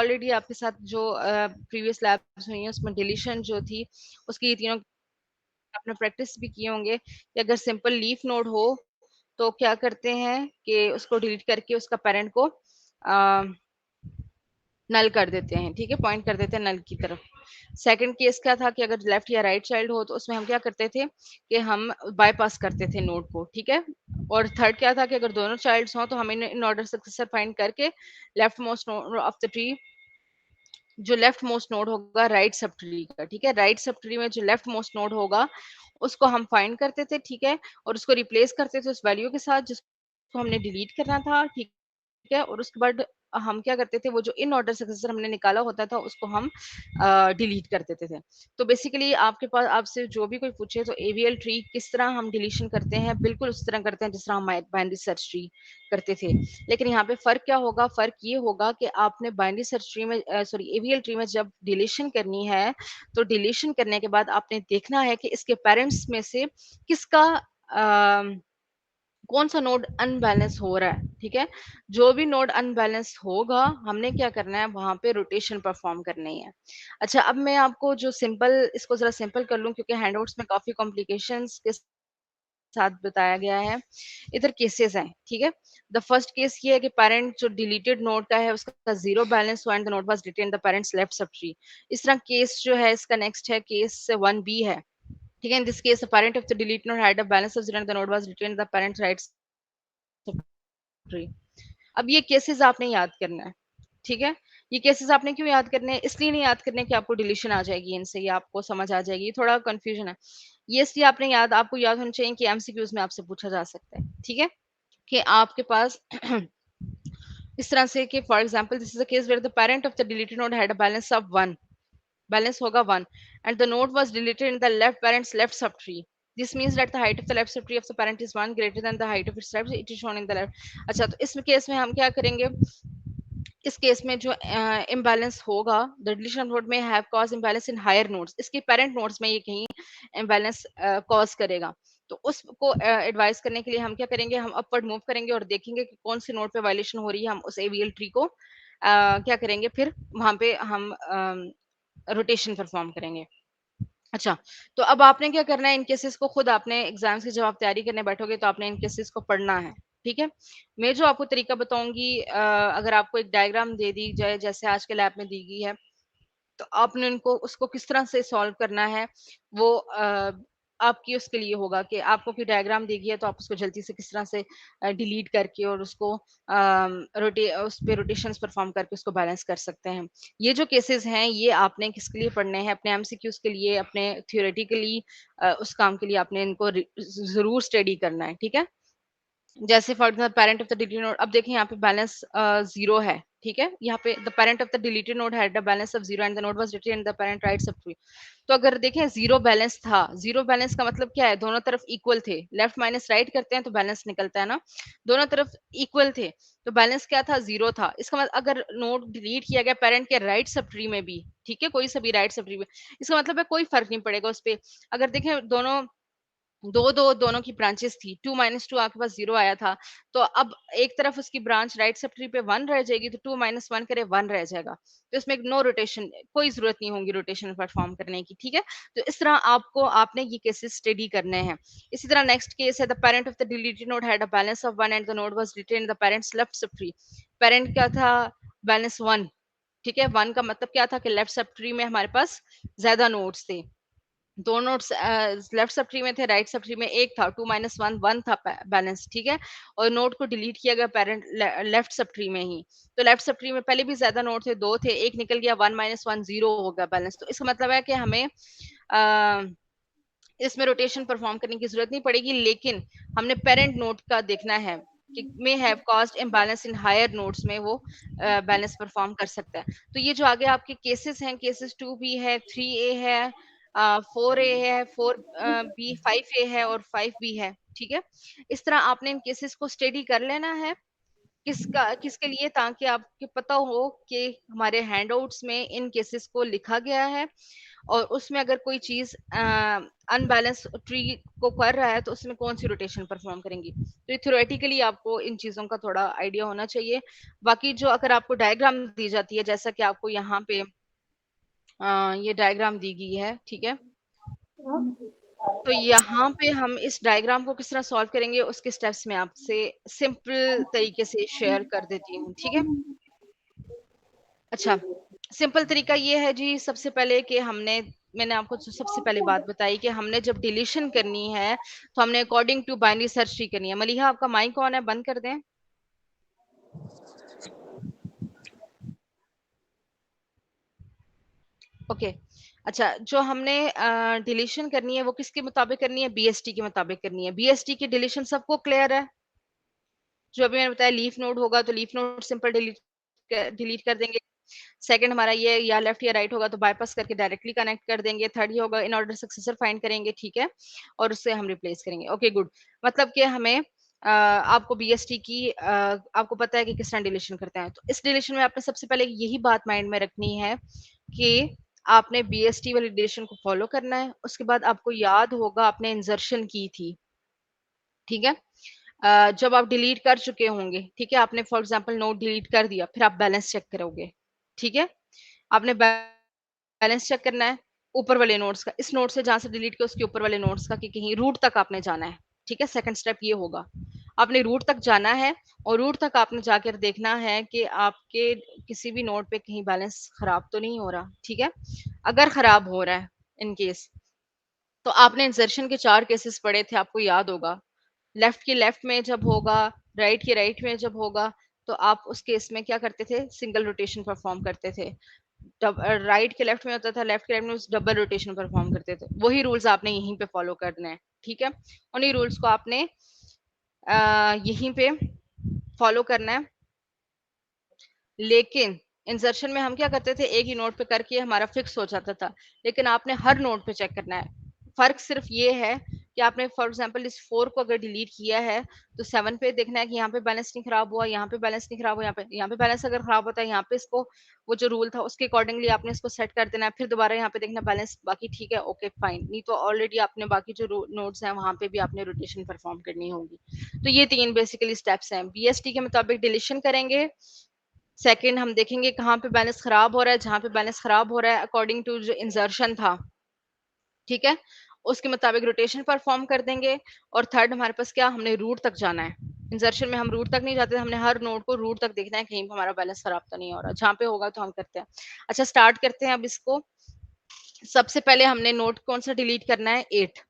Already आपके साथ जो प्रीवियस लैब्स हुई हैं उसमें डिलीशन जो थी उसकी तीनों आपने प्रैक्टिस भी किए होंगे कि अगर सिंपल लीफ नोड हो तो क्या करते हैं कि उसको डिलीट करके उसका पेरेंट को नल कर देते हैं, ठीक है, पॉइंट कर देते हैं नल की तरफ। सेकंड केस क्या था कि अगर लेफ्ट या राइट चाइल्ड हो तो उसमें हम क्या करते थे कि हम बाईपास करते थे नोड को, ठीक है। और थर्ड क्या था कि अगर दोनों चाइल्ड्स हों तो हम इन ऑर्डर सक्सेसर फाइंड करके left most node of the tree, जो लेफ्ट मोस्ट नोड होगा राइट सब ट्री का, ठीक है, राइट सब ट्री में जो लेफ्ट मोस्ट नोड होगा उसको हम फाइंड करते थे, ठीक है, और उसको रिप्लेस करते थे उस वैल्यू के साथ जिसको हमने डिलीट करना था, ठीक है। और उसके बाद हम क्या करते थे, वो जो इन ऑर्डर सक्सेसर हमने निकाला होता था उसको हम डिलीट कर देते थे। तो बेसिकली आपके पास आपसे जो भी कोई पूछे तो एवीएल ट्री किस तरह हम डिलीशन करते हैं, बिल्कुल उस तरह करते हैं जिस तरह हम बाइनरी सर्च ट्री करते थे। लेकिन यहाँ पे फर्क क्या होगा, फर्क ये होगा कि आपने बाइनरी सर्च ट्री में सॉरी एवीएल ट्री में जब डिलीशन करनी है तो डिलीशन करने के बाद आपने देखना है कि इसके पेरेंट्स में से किसका कौन सा नोड अनबैलेंस हो रहा है, ठीक है। जो भी नोड अनबैलेंस होगा हमने क्या करना है, वहां पे रोटेशन परफॉर्म करनी है। अच्छा, अब मैं आपको जो सिंपल, इसको जरा सिंपल कर लूं क्योंकि हैंडआउट्स में काफी कॉम्प्लिकेशंस के साथ बताया गया है। इधर केसेस हैं, ठीक है। द फर्स्ट केस ये है कि पेरेंट जो डिलीटेड नोड का है उसका जीरो बैलेंस हुआ and the node was written the parents left sub tree. इस तरह केस जो है इसका नेक्स्ट है केस 1B है, ठीक है। In this case the parent of the delete node had a balance of 0 and the node was retained the parent right subtree। अब ये केसेस आपने याद करना है, ठीक है। ये केसेस आपने क्यों याद करने हैं, इसलिए नहीं याद करने कि आपको डिलीशन आ जाएगी इनसे, ये आपको समझ आ जाएगी, थोड़ा कंफ्यूजन है ये, इसलिए आपने आपको याद होना चाहिए कि एमसीक्यूज में आपसे पूछा जा सकता है, ठीक है। कि आपके पास इस तरह से कि for example this is a case where the parent of the deleted node had a balance of 1, balance होगा 1 and the node was deleted in the left parent's left subtree। This means that the height of the left subtree of the parent is 1 greater than the height of its left, it is shown in the left। अच्छा, तो इस case में हम क्या करेंगे, इस case में जो इम्बैलेंस होगा द डिलीशन नोड में have cause imbalance in higher nodes, इसके पेरेंट नोड्स में ये कहीं इम्बैलेंस कॉज करेगा। तो उसको एडवाइस करने के लिए हम क्या करेंगे, हम अपवर्ड मूव करेंगे और देखेंगे कि कौन सी नोड पे वायलेशन हो रही है, हम उस एवीएल ट्री को क्या करेंगे, फिर वहां पे हम रोटेशन परफॉर्म करेंगे। अच्छा, तो अब आपने क्या करना है, इन केसेस को खुद आपने एग्जाम्स की जब आप तैयारी करने बैठोगे तो आपने इन केसेस को पढ़ना है, ठीक है। मैं जो आपको तरीका बताऊंगी, अगर आपको एक डायग्राम दे दी जाए जैसे आज के लैब में दी गई है तो आपने इनको उसको किस तरह से सॉल्व करना है, वो आपकी उसके लिए होगा कि आपको कोई डायग्राम दी गई है तो आप उसको जल्दी से किस तरह से डिलीट करके और उसको उस पे रोटेशंस परफॉर्म करके उसको बैलेंस कर सकते हैं। ये जो केसेस हैं ये आपने किसके लिए पढ़ने हैं, अपने एमसीक्यूज के लिए, अपने थियोरेटिकली उस काम के लिए आपने इनको जरूर स्टडी करना है, ठीक है। जैसे for the parent of the deleted node, अब देखें यहाँ पे बैलेंस जीरो है, ठीक है। यहाँ पे the parent of the deleted node had the balance of zero and the node was written in the parent right sub tree. तो अगर देखें जीरो बैलेंस था, जीरो बैलेंस का मतलब क्या है, दोनों तरफ इक्वल थे, लेफ्ट माइनस राइट करते हैं तो बैलेंस निकलता है ना, दोनों तरफ इक्वल थे तो बैलेंस क्या था, जीरो था। इसका मतलब अगर नोड डिलीट किया गया पेरेंट के राइट सब ट्री में भी, ठीक है, कोई सा भी राइट सब ट्री में, इसका मतलब है कोई फर्क नहीं पड़ेगा उस पर। अगर देखें दोनों दोनों की ब्रांचेस थी, 2 माइनस 2 आपके पास 0 आया था, तो अब एक तरफ उसकी ब्रांच राइट सब ट्री पे 1 रह जाएगी तो 2 माइनस 1 करे 1 रह जाएगा, तो इसमें नो रोटेशन, कोई जरूरत नहीं होगी रोटेशन परफॉर्म करने की, ठीक है। तो इस तरह आपने ये केसेस स्टडी करने हैं। इसी तरह नेक्स्ट केस है the parent of the deleted node had a balance of 1 and the node was written the parents left sub tree. Parent क्या था, बैलेंस 1, ठीक है। 1 का मतलब क्या था कि लेफ्ट सब ट्री में हमारे पास ज्यादा नोड्स थे, दो नोट्स लेफ्ट सब ट्री में थे, राइट सब ट्री में एक था, 2 माइनस 1 1 था बैलेंस, ठीक है। और नोट को डिलीट किया गया पेरेंट लेफ्ट सब ट्री में ही, तो लेफ्ट सब ट्री में पहले भी ज्यादा नोट थे, दो थे, एक निकल गया, 1 माइनस 1 0 हो गया बैलेंस। तो इसका मतलब है कि हमें इसमें रोटेशन परफॉर्म करने की जरूरत नहीं पड़ेगी, लेकिन हमने पेरेंट नोट का देखना है कि may have caused imbalance in higher notes में वो बैलेंस परफॉर्म कर सकता है। तो ये जो आगे आपके केसेस हैं, केसेस 2B है, 3A है, 4A है, 4B, 5A है और 5B है, ठीक है। इस तरह आपने इन केसेस को स्टडी कर लेना है, किसके लिए, ताकि आपको पता हो कि हमारे हैंडआउट्स में इन केसेस को लिखा गया है और उसमें अगर कोई चीज अनबैलेंस ट्री को कर रहा है तो उसमें कौन सी रोटेशन परफॉर्म करेंगी। तो थ्योरेटिकली आपको इन चीजों का थोड़ा आइडिया होना चाहिए। बाकी जो अगर आपको डायग्राम दी जाती है, जैसा कि आपको यहाँ पे ये डायग्राम दी गई है, ठीक है, तो यहाँ पे हम इस डायग्राम को किस तरह सॉल्व करेंगे उसके स्टेप्स में आपसे सिंपल तरीके से शेयर कर देती हूँ, ठीक है। अच्छा, सिंपल तरीका ये है जी, सबसे पहले कि मैंने आपको सबसे पहले बात बताई कि हमने जब डिलीशन करनी है तो हमने according to binary search tree करनी है। मलिहा, आपका माइक ऑन है, बंद कर दें। ओके। अच्छा, जो हमने डिलीशन करनी है वो किसके मुताबिक करनी है, बीएसटी के मुताबिक करनी है। बीएसटी की डिलीशन सबको क्लियर है। जो अभी मैंने बताया लीफ नोड होगा तो लीफ नोड सिंपल डिलीट कर देंगे। सेकंड हमारा ये या लेफ्ट या राइट होगा तो बाईपास करके डायरेक्टली कनेक्ट कर देंगे। थर्ड ये होगा इन ऑर्डर सक्सेसर फाइंड करेंगे, ठीक है, और उससे हम रिप्लेस करेंगे। Okay good. मतलब कि हमें आपको बीएसटी की आपको पता है कि किस तरह डिलीशन करते हैं। तो इस डिलीशन में आपने सबसे पहले यही बात माइंड में रखनी है कि आपने बीएसटी वाली डिलीशन को फॉलो करना है। उसके बाद आपको याद होगा आपने इंसर्शन की थी, ठीक है। जब आप डिलीट कर चुके होंगे, ठीक है, आपने फॉर एग्जांपल नोट डिलीट कर दिया, फिर आप बैलेंस चेक करोगे, ठीक है। आपने बैलेंस चेक करना है ऊपर वाले नोट्स का, इस नोट से जहां से डिलीट किया उसके ऊपर वाले नोट्स का, कि कहीं रूट तक आपने जाना है, ठीक है। सेकंड स्टेप ये होगा, आपने रूट तक जाना है और रूट तक आपने जाकर देखना है कि आपके किसी भी नोट पे कहीं बैलेंस खराब तो नहीं हो रहा, ठीक है। अगर खराब हो रहा है इन केस, तो आपने इंसर्शन के 4 केसेस पढ़े थे, आपको याद होगा। लेफ्ट के लेफ्ट में जब होगा, राइट के राइट में जब होगा, तो आप उस केस में क्या करते थे, सिंगल रोटेशन परफॉर्म करते थे। राइट के लेफ्ट में होता था, लेफ्ट के राइट में उस डबल रोटेशन परफॉर्म करते थे। वही रूल्स आपने यहीं पे फॉलो करने हैं, ठीक है। उन्हीं रूल्स को आपने यहीं पे फॉलो करना है। लेकिन इंसर्शन में हम क्या करते थे, एक ही नोट पे करके हमारा फिक्स हो जाता था। लेकिन आपने हर नोट पे चेक करना है। फर्क सिर्फ ये है कि आपने फॉर एग्जांपल इस 4 को अगर डिलीट किया है तो 7 पे देखना है कि यहाँ पे बैलेंस नहीं खराब हुआ, यहाँ पे बैलेंस नहीं खराब हुआ, यहाँ पे बैलेंस अगर खराब होता है, यहाँ पे इसको वो जो रूल था उसके अकॉर्डिंगली आपने इसको सेट कर देना है। फिर दोबारा यहाँ पे देखना बैलेंस बाकी ठीक है, ओके फाइन, नहीं तो ऑलरेडी आपने बाकी जो नोट्स हैं वहां पे भी आपने रोटेशन परफॉर्म करनी होगी। तो ये 3 बेसिकली स्टेप्स हैं। बीएसटी के मुताबिक डिलीशन करेंगे। सेकंड हम देखेंगे कहाँ पे बैलेंस खराब हो रहा है, जहां पे बैलेंस खराब हो रहा है अकॉर्डिंग टू जो इंसर्शन था, ठीक है, उसके मुताबिक रोटेशन परफॉर्म कर देंगे। और थर्ड हमारे पास क्या, हमने रूट तक जाना है। इंसर्शन में हम रूट तक नहीं जाते, हमने हर नोड को रूट तक देखना है कहीं पे हमारा बैलेंस खराब तो नहीं हो रहा, जहां पे होगा तो हम करते हैं। अच्छा, स्टार्ट करते हैं अब इसको। सबसे पहले हमने नोट कौन सा डिलीट करना है, 8,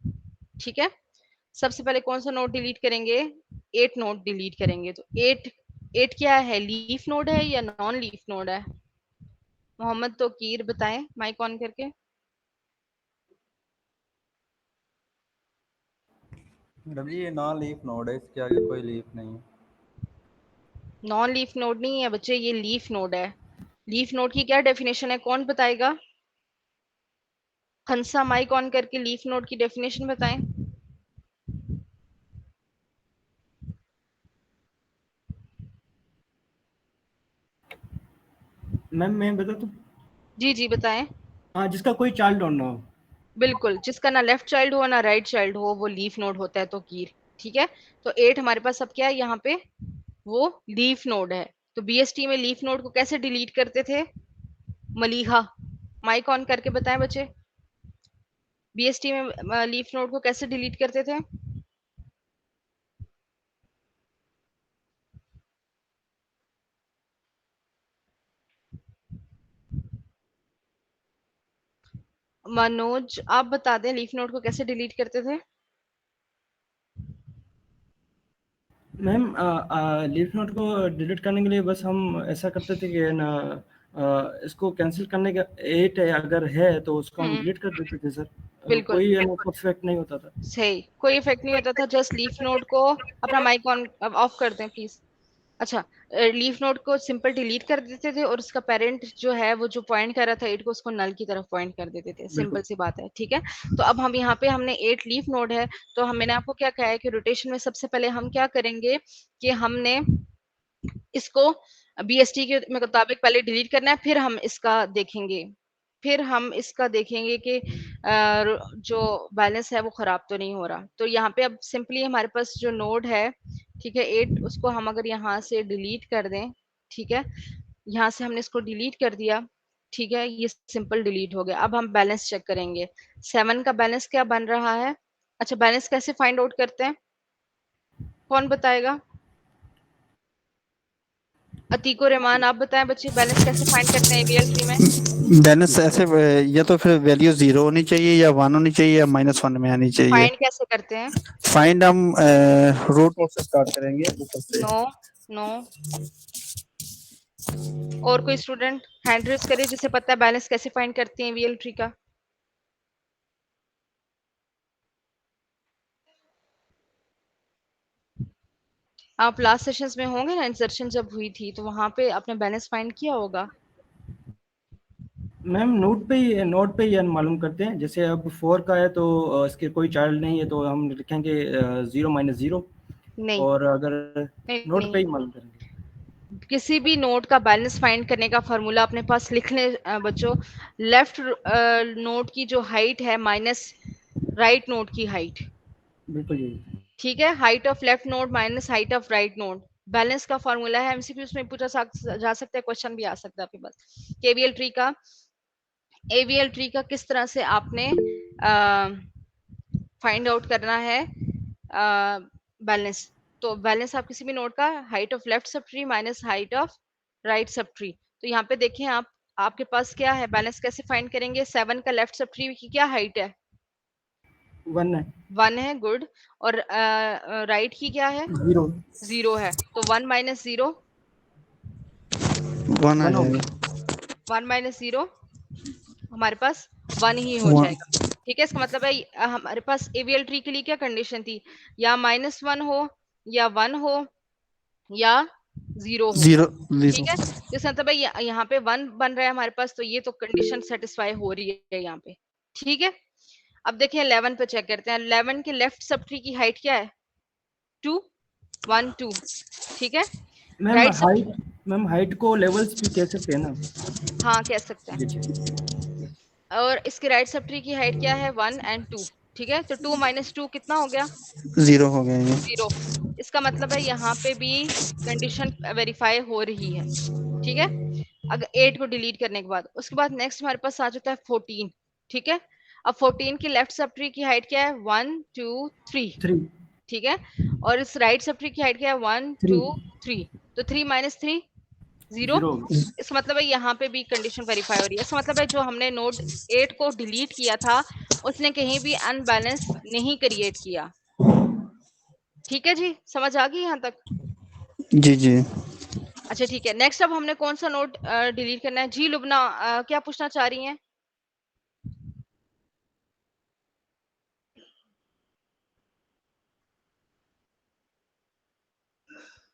ठीक है। सबसे पहले कौन सा नोट डिलीट करेंगे, 8 नोट डिलीट करेंगे। तो 8 क्या है, लीफ नोड है या नॉन लीफ नोड है? मोहम्मद तोकीर बताएं माइक ऑन करके। मैडम जी ये नॉन लीफ नोड है, इसके आगे कोई लीफ नहीं है। नॉन लीफ नोड नहीं है बच्चे, ये लीफ नोड है। लीफ नोड की क्या डेफिनेशन है, कौन बताएगा? खंसा माइक ऑन करके लीफ नोड की डेफिनेशन बताएं। मैम मैं बता दूं? जी जी बताएं। हाँ, जिसका कोई चाइल्ड ना हो। बिल्कुल, जिसका ना लेफ्ट चाइल्ड हो ना राइट चाइल्ड हो वो लीफ नोड होता है, तो कीर, ठीक है। तो 8 हमारे पास अब क्या है यहाँ पे, वो लीफ नोड है। तो बीएसटी में लीफ नोड को कैसे डिलीट करते थे, मलिहा माइक ऑन करके बताएं बच्चे। बीएसटी में लीफ नोड को कैसे डिलीट करते थे? मनोज आप बता दें लीफ नोड को कैसे डिलीट करते थे? मैम लीफ नोट को डिलीट करने के लिए बस हम ऐसा करते थे कि ना इसको कैंसिल करने का 8 है अगर है तो उसको हम डिलीट कर देते थे सर। बिल्कुल कोई इफेक्ट नहीं होता था। सही, कोई इफेक्ट नहीं होता था। जस्ट लीफ नोड को, अपना माइक ऑन ऑफ कर दें प्लीज। अच्छा, लीफ नोड को सिंपल डिलीट कर देते थे और उसका पेरेंट जो है वो जो पॉइंट कर रहा था 8 को, उसको नल की तरफ पॉइंट कर देते थे। बिल्कुल। सिंपल सी बात है, ठीक है। तो अब हम यहाँ पे हमने 8 लीफ नोड है, तो मैंने आपको क्या कहा है कि रोटेशन में सबसे पहले हम क्या करेंगे कि हमने इसको बीएसटी के मुताबिक पहले डिलीट करना है, फिर हम इसका देखेंगे। फिर हम इसका देखेंगे कि जो बैलेंस है वो खराब तो नहीं हो रहा। तो यहाँ पे अब सिंपली हमारे पास जो नोड है, ठीक है 8, उसको हम अगर यहाँ से डिलीट कर दें, ठीक है, यहाँ से हमने इसको डिलीट कर दिया, ठीक है, ये सिंपल डिलीट हो गया। अब हम बैलेंस चेक करेंगे, 7 का बैलेंस क्या बन रहा है। अच्छा, बैलेंस कैसे फाइंड आउट करते हैं, कौन बताएगा? अतीको रहमान, आप बताएं बच्चे, बैलेंस कैसे फाइंड करते हैं एबीएल ट्री में? बैलेंस ऐसे या तो फिर वैल्यू 0 होनी चाहिए या 1 होनी चाहिए या -1 में आनी चाहिए। फाइंड कैसे करते हैं? फाइंड हम रूट ऑफ से स्टार्ट करेंगे ऊपर से। नो नो, और कोई स्टूडेंट हैंड रेज करे जिसे पता है बैलेंस कैसे फाइंड करते हैं एबीएल ट्री का? आप लास्ट सेशंस में होंगे ना, इंसर्शन जब हुई थी तो वहां पे आपने बैलेंस फाइंड किया होगा। मैम नोट पे ही मालूम करते हैं। जैसे अब 4 का है तो इसके कोई चाइल्ड नहीं है तो हम लिखेंगे 0 - 0, नहीं और अगर नहीं नोट पे ही नहीं, मालूम करेंगे। किसी भी नोड का बैलेंस फाइंड करने का फॉर्मूला अपने पास लिख लें बच्चों। लेफ्ट नोड की जो हाइट है माइनस राइट नोड की हाइट, बिल्कुल यही। ठीक है, height of left node minus height of right node, balance का फॉर्मूला है। एमसीक्यूज में पूछा जा सकता है, क्वेश्चन भी आ सकता है आपके पास। एवीएल ट्री का किस तरह से आपने फाइंड आउट करना है बैलेंस। तो बैलेंस आप किसी भी नोड का height of left sub tree minus height of right sub tree. तो यहाँ पे देखें आप, आपके पास क्या है, बैलेंस कैसे फाइंड करेंगे। 7 का लेफ्ट सब ट्री की क्या हाइट है? 1 है। 1 है, गुड। और राइट की क्या है? 0 0 है। तो 1 माइनस 0, 1 आ 1 होगा। जाएगा। 1 माइनस 0 हमारे पास 1 ही हो 1 जाएगा। ठीक है, इसका मतलब है हमारे पास एवीएल ट्री के लिए क्या कंडीशन थी, या -1 हो, या 1 हो, या 0 हो। 0 ठीक 0 है, जिस मतलब है यहाँ पे 1 बन रहा है हमारे पास, तो ये तो कंडीशन सेटिस्फाई हो रही है यहाँ पे। ठीक है, अब देखिए 11 पे चेक करते हैं। 11 के लेफ्ट सब ट्री की हाइट क्या है? 2 1 2। ठीक है, मैम राइट सब, हाइट मैम हाइट को लेवल्स भी कह सकते हैं ना। हाँ कह सकते हैं। जी। और इसके राइट सब ट्री की हाइट क्या है? 1 और 2। ठीक है, तो 2 माइनस 2 कितना हो गया? 0 हो गया ये। 0। इसका मतलब है यहाँ पे भी कंडीशन वेरीफाई हो रही है। ठीक है, अगर 8 को डिलीट करने के बाद, उसके बाद नेक्स्ट हमारे पास आ जाता है 14। ठीक है, अब 14 की लेफ्ट सब ट्री की हाइट क्या है? 1 2 3। 3 ठीक है, और इस राइट सब ट्री की हाइट क्या है? 1 2 3। तो 3 माइनस 3 0। 0। इसका मतलब है यहाँ पे भी कंडीशन वेरीफाई हो रही है। इसका मतलब है जो हमने नोड 8 को डिलीट किया था उसने कहीं भी अनबैलेंस नहीं क्रिएट किया। ठीक है जी, समझ आ गई यहाँ तक? जी जी। अच्छा ठीक है, नेक्स्ट अब हमने कौन सा नोड डिलीट करना है जी? लुबना क्या पूछना चाह रही हैं?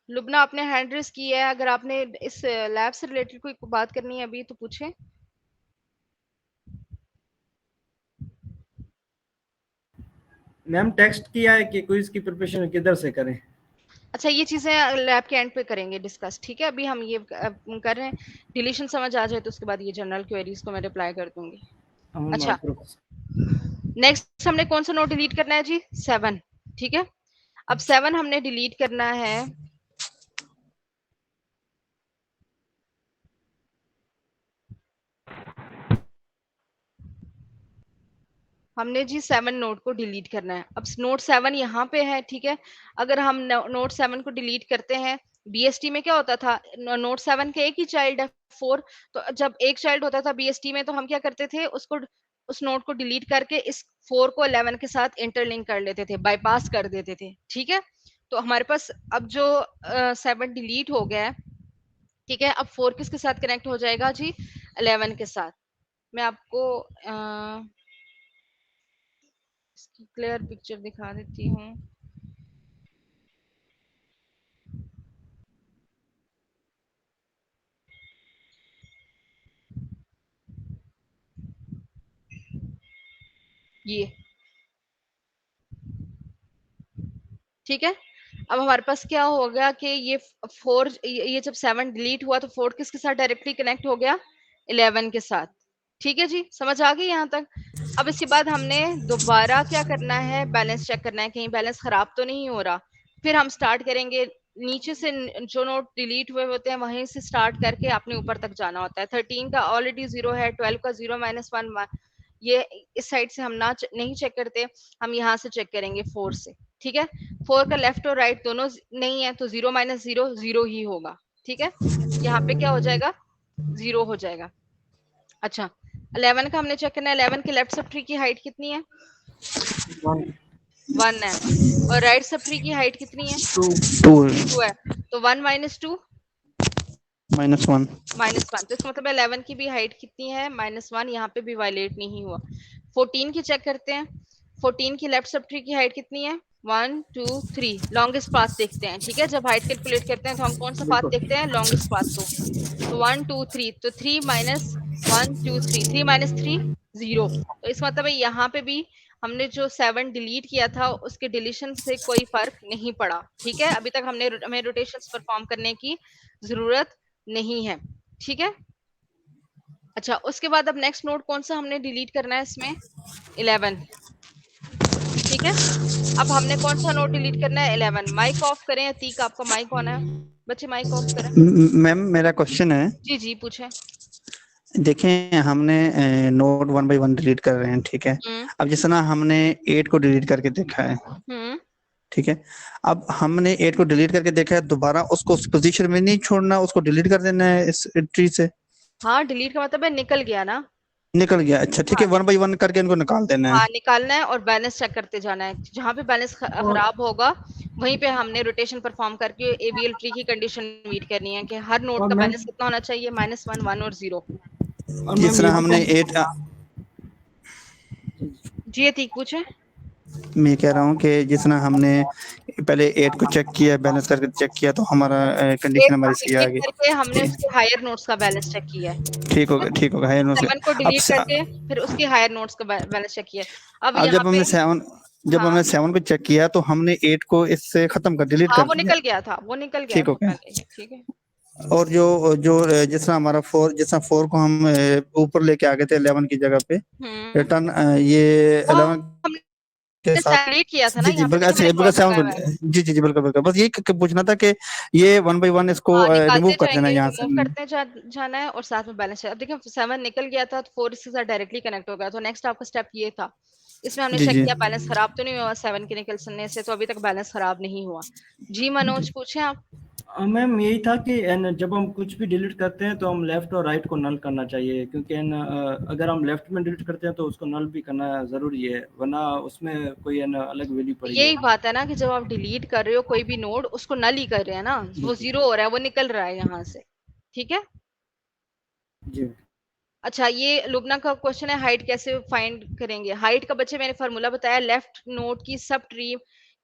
लुबना आपने हैंड रेस की है, अगर आपने इस लैब से रिलेटेड कोई बात करनी है अभी तो पूछें। मैम टेक्स्ट किया है कि क्विज की प्रिपरेशन किधर से करें। अच्छा, ये चीजें लैब के एंड पे करेंगे डिस्कस। ठीक है, अभी हम ये कर रहे हैं, डिलीशन समझ आ जाए तो उसके बाद ये जनरल क्वेरीज को मैं रिप्लाई कर दूंगी। अच्छा, नेक्स्ट हमने कौन सा नोट डिलीट करना है जी? 7। ठीक है, अब 7 हमने डिलीट करना है। हमने जी 7 नोट को डिलीट करना है। अब नोट 7 यहाँ पे है। ठीक है, अगर हम नोट 7 को डिलीट करते हैं, बीएसटी में क्या होता था, नोट 7 के एक ही चाइल्ड है 4। तो जब एक चाइल्ड होता था बीएसटी में तो हम क्या करते थे, उसको उस नोट को डिलीट करके इस 4 को 11 के साथ इंटरलिंक कर लेते थे, बाईपास कर देते थे। ठीक है, तो हमारे पास अब जो 7 डिलीट हो गया है, ठीक है, अब 4 किसके साथ कनेक्ट हो जाएगा जी? 11 के साथ। मैं आपको इसकी क्लियर पिक्चर दिखा देती हूँ। ये ठीक है, अब हमारे पास क्या हो गया कि ये 4, ये जब 7 डिलीट हुआ तो 4 किसके साथ डायरेक्टली कनेक्ट हो गया? 11 के साथ। ठीक है जी, समझ आ गई यहाँ तक। अब इसके बाद हमने दोबारा क्या करना है, बैलेंस चेक करना है कहीं बैलेंस खराब तो नहीं हो रहा। फिर हम स्टार्ट करेंगे नीचे से, जो नोट डिलीट हुए होते हैं वहीं से स्टार्ट करके अपने ऊपर तक जाना होता है। 13 का ऑलरेडी 0 है, 12 का 0 -1 ये इस साइड से हम नहीं चेक करते, हम यहाँ से चेक करेंगे 4 से। ठीक है, 4 का लेफ्ट और राइट दोनों नहीं है तो 0 - 0 0 ही होगा। ठीक है, यहाँ पे क्या हो जाएगा, 0 हो जाएगा। अच्छा, 11 का हमने चेक करना है, 11 के लेफ्ट सब ट्री की हाइट कितनी है, 1 है, और राइट सब ट्री की हाइट कितनी है, 2 है, तो 1 - 2 -1 -1, तो इसका मतलब 11 की भी हाइट कितनी है, -1, यहाँ पे भी वायलेट नहीं हुआ। 14 की चेक करते हैं, 14 की लेफ्ट सब ट्री की हाइट कितनी है, 1 2 3, लॉन्गेस्ट पाथ देखते हैं। ठीक है, जब हाइट कैलकुलेट करते हैं तो हम कौन सा पाथ देखते हैं, लॉन्गेस्ट पाथ को। तो 1 2 3, तो 3 - 1 2 3, 3 - 3 0, तो इसका मतलब है यहाँ पे भी हमने जो 7 डिलीट किया था उसके डिलीशन से कोई फर्क नहीं पड़ा। ठीक है, अभी तक हमें रोटेशंस परफॉर्म करने की जरूरत नहीं है। ठीक है, अच्छा उसके बाद अब नेक्स्ट नोड कौन सा हमने डिलीट करना है इसमें, 11। ठीक है, अब हमने कौन सा नोड डिलीट करना है, 11। माइक ऑफ करें, अतीक आपका माइक ऑन है, बच्चे माइक ऑफ करें। मैम मेरा क्वेश्चन है, जी जी पूछें। देखें हमने नोड 1 बाय 1 डिलीट कर रहे हैं, ठीक है। अब जिस तरह हमने 8 को डिलीट करके देखा है, ठीक है, अब हमने 8 को डिलीट करके देखा है, दोबारा उसको उस पोजीशन में नहीं छोड़ना, उसको डिलीट कर देना है इस ट्री से। हाँ, डिलीट का मतलब है निकल गया ना, निकल गया, अच्छा ठीक है, 1 बाय 1 करके इनको निकाल देना है। हाँ निकालना है और बैलेंस चेक करते जाना है। जहाँ पे बैलेंस खराब होगा वहीं पे हमने रोटेशन परफॉर्म करके एबीएल ट्री की कंडीशन मीट करनी है कि हर नोड का बैलेंस कितना होना चाहिए, -1 1 और 0। जिस तरह हमने 8 जी अतीक पूछे। मैं कह रहा हूँ कि जिस तरह हमने पहले 8 को चेक किया, बैलेंस करके चेक किया, तो हमारा कंडीशन हमारी सही आ गई, करके हमने उसके हायर नोट्स का बैलेंस चेक किया है। ठीक होगा, ठीक होगा। हायर नोट्स 7 को डिलीट करके फिर उसके हायर नोट्स का बैलेंस चेक किया। अब यहाँ जब हमने पे 7 जब हाँ हमने 7 को चेक किया तो हमने 8 को इससे खत्म कर डिलीट हाँ कर वो दिया, निकल गया था, वो निकल गया ठीक था हो गया। पहले ही। ठीक है, और जो जो जिस तरह हमारा 4, जिस तरह 4 को हम ऊपर लेके आ गए थे 11 की जगह पे, रिटर्न ये वो 11 के हमने साथ, सेपरेट किया था ना, जी जी यहाँ पे बिल्कुल, देखो अच्छा मैंने बिल्कुल क्रॉस 7 लगाया को, हुआ है। जी जी जी बिल्कुल बिल्कुल, बस ये पूछना था कि ये 1 बाय 1 इसको हाँ निकालते रिमूव कर देना जाएंगे, यहाँ से। रिमूव करते जाना है और साथ में बैलेंस। अब देखिए 7 निकल गया था तो 4 इसके साथ डायरेक्टली कनेक्ट हो गया, तो नेक्स्ट आपका स्टेप ये था। इसमें हमने जी चेक जी किया बैलेंस खराब तो नहीं हुआ 7 के निकलने से, तो अभी तक बैलेंस खराब नहीं हुआ। जी मनोज पूछे आप। मैम यही था कि जब हम कुछ भी डिलीट करते हैं तो हम लेफ्ट और राइट को नल करना चाहिए, क्योंकि अगर हम लेफ्ट में डिलीट करते हैं तो उसको नल भी करना जरूरी है, वरना उसमें कोई अलग वैल्यू पड़ी यही हो। बात है ना कि जब आप डिलीट कर रहे हो कोई भी नोड, उसको नल ही कर रहे हैं ना, वो 0 हो रहा है, वो निकल रहा है यहाँ से। ठीक है, जी अच्छा ये लुबना का क्वेश्चन है, हाइट कैसे फाइंड करेंगे। हाइट का बच्चे मैंने फार्मूला बताया, लेफ्ट नोड की सब ट्री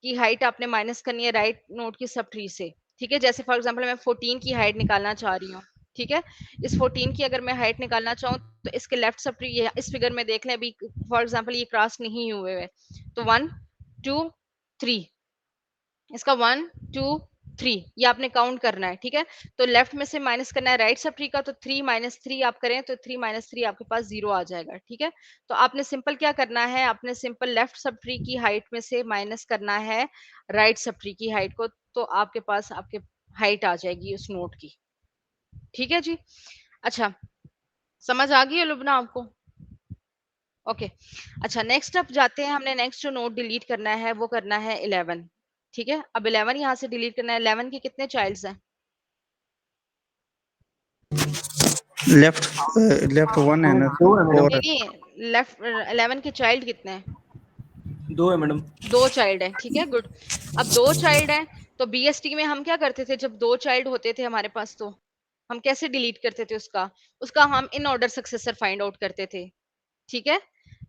की हाइट आपने माइनस करनी है राइट नोड की सब ट्री से। ठीक है, जैसे फॉर एग्जांपल मैं 14 की हाइट निकालना चाह रही हूँ। ठीक है, इस 14 की अगर मैं हाइट निकालना चाहूँ तो इसके लेफ्ट सब ट्री इस फिगर में देख लें, अभी फॉर एग्जांपल ये क्रॉस नहीं हुए हुए, तो 1 2 3, इसका 1 2 3 ये आपने काउंट करना है। ठीक है, तो लेफ्ट में से माइनस करना है राइट सब ट्री का, तो 3 - 3 आप करें तो 3 - 3 आपके पास 0 आ जाएगा। ठीक है, तो आपने सिंपल क्या करना है, आपने सिंपल लेफ्ट सब ट्री की हाइट में से माइनस करना है राइट सब ट्री की हाइट को, तो आपके पास आपके हाइट आ जाएगी उस नोट की। ठीक है जी, अच्छा समझ आ गई है लुबना आपको। ओके, अच्छा नेक्स्ट अप जाते हैं, हमने नेक्स्ट जो नोट डिलीट करना है वो करना है 11। ठीक है, अब 11 यहाँ से डिलीट करना है। 11 के कितने चाइल्ड्स हैं, लेफ्ट लेफ्ट 1 है ना, दो है मैडम, और नहीं लेफ्ट 11 के चाइल्ड कितने हैं, 2 है मैडम। 2 चाइल्ड है। ठीक है गुड, अब 2 चाइल्ड है तो बीएसटी में हम क्या करते थे, जब 2 चाइल्ड होते थे हमारे पास तो हम कैसे डिलीट करते थे उसका, उसका हम इन ऑर्डर सक्सेसर फाइंड आउट करते थे। ठीक है,